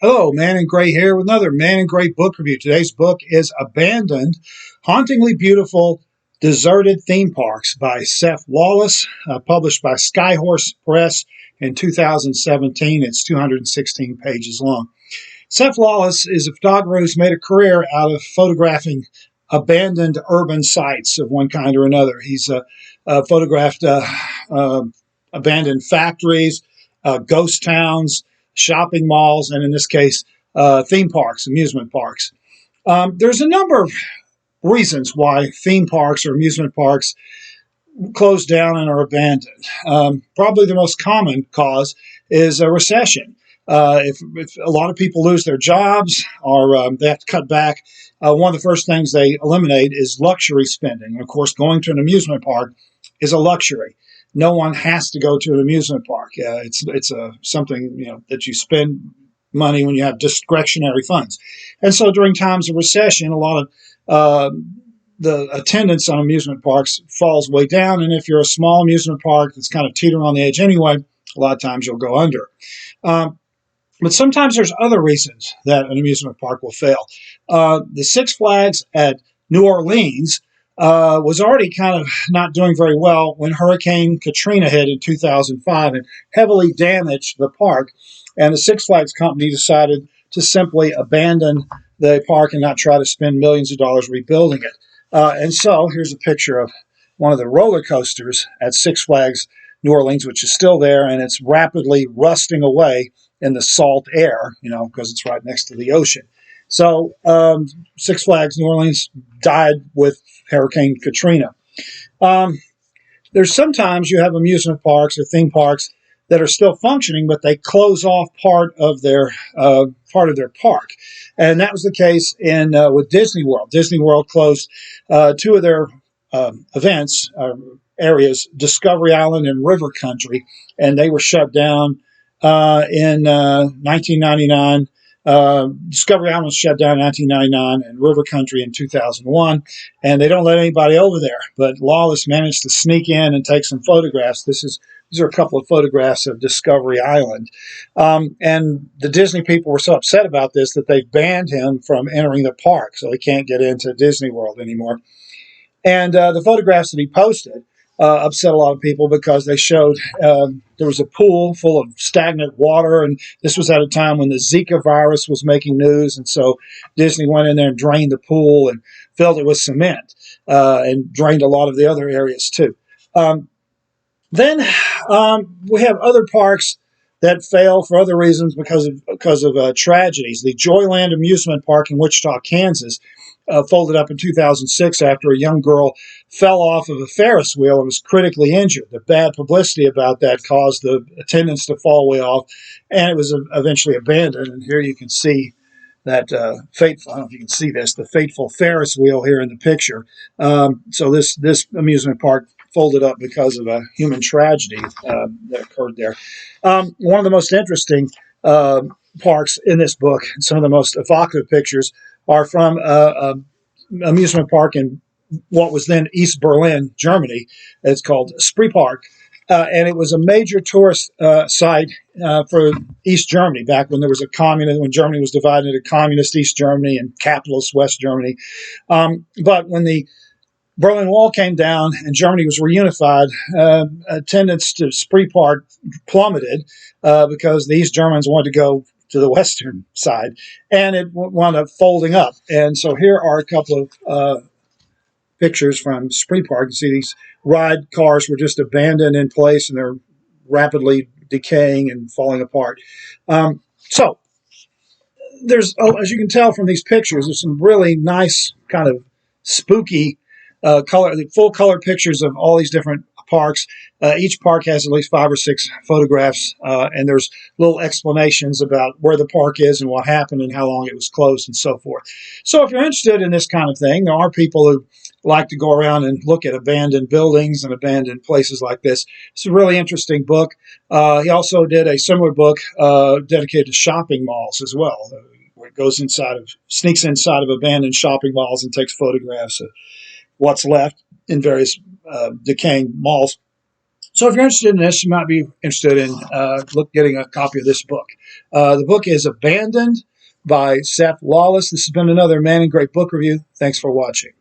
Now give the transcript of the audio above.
Hello, Man in Gray here with another Man in Gray book review. Today's book is Abandoned, Hauntingly Beautiful, Deserted Theme Parks by Seph Lawless, published by Skyhorse Press in 2017. It's 216 pages long. Seph Lawless is a photographer who's made a career out of photographing abandoned urban sites of one kind or another. He's photographed abandoned factories, ghost towns, shopping malls, and in this case, theme parks, amusement parks. There's a number of reasons why theme parks or amusement parks close down and are abandoned. Probably the most common cause is a recession. If a lot of people lose their jobs or they have to cut back, one of the first things they eliminate is luxury spending. And of course, going to an amusement park is a luxury. No one has to go to an amusement park. It's something that you spend money when you have discretionary funds. And so during times of recession, a lot of the attendance on amusement parks falls way down. And if you're a small amusement park that's kind of teetering on the edge anyway, a lot of times you'll go under. But sometimes there's other reasons that an amusement park will fail. The Six Flags at New Orleans was already kind of not doing very well when Hurricane Katrina hit in 2005 and heavily damaged the park. And the Six Flags company decided to simply abandon the park and not try to spend millions of dollars rebuilding it. And so here's a picture of one of the roller coasters at Six Flags New Orleans, which is still there, and it's rapidly rusting away in the salt air, because it's right next to the ocean. So Six Flags New Orleans died with Hurricane Katrina. There's sometimes you have amusement parks or theme parks that are still functioning, but they close off part of their park, and that was the case in with Disney World. Disney World closed two of their events areas, Discovery Island and River Country, and they were shut down in 1999. Discovery Island was shut down in 1999 and River Country in 2001, and they don't let anybody over there. But Lawless managed to sneak in and take some photographs. These are a couple of photographs of Discovery Island. And the Disney people were so upset about this that they banned him from entering the park, so he can't get into Disney World anymore. And the photographs that he posted upset a lot of people because they showed there was a pool full of stagnant water, and this was at a time when the Zika virus was making news, and so Disney went in there and drained the pool and filled it with cement and drained a lot of the other areas too. Then we have other parks that fail for other reasons because of tragedies. The Joyland Amusement Park in Wichita, Kansas, folded up in 2006 after a young girl fell off of a Ferris wheel and was critically injured. The bad publicity about that caused the attendance to fall way off, and it was eventually abandoned. And here you can see that fateful, I don't know if you can see this, the fateful Ferris wheel here in the picture. So this amusement park folded up because of a human tragedy that occurred there. One of the most interesting parks in this book, some of the most evocative pictures, are from an amusement park in what was then East Berlin, Germany. It's called Spree Park. And it was a major tourist site for East Germany back when there was when Germany was divided into communist East Germany and capitalist West Germany. But when the Berlin Wall came down and Germany was reunified, attendance to Spree Park plummeted because the East Germans wanted to go to the western side, and it wound up folding up. And so here are a couple of pictures from Spree Park. You see these ride cars were just abandoned in place, and they're rapidly decaying and falling apart. So there's, as you can tell from these pictures, there's some really nice kind of spooky full color pictures of all these different parks. Each park has at least 5 or 6 photographs, and there's little explanations about where the park is and what happened and how long it was closed and so forth. So if you're interested in this kind of thing, there are people who like to go around and look at abandoned buildings and abandoned places like this. It's a really interesting book. He also did a similar book dedicated to shopping malls as well, where it sneaks inside of abandoned shopping malls and takes photographs of what's left in various decaying malls. So if you're interested in this, you might be interested in getting a copy of this book. The book is Abandoned by Seph Lawless. This has been another Man in Great book review. Thanks for watching.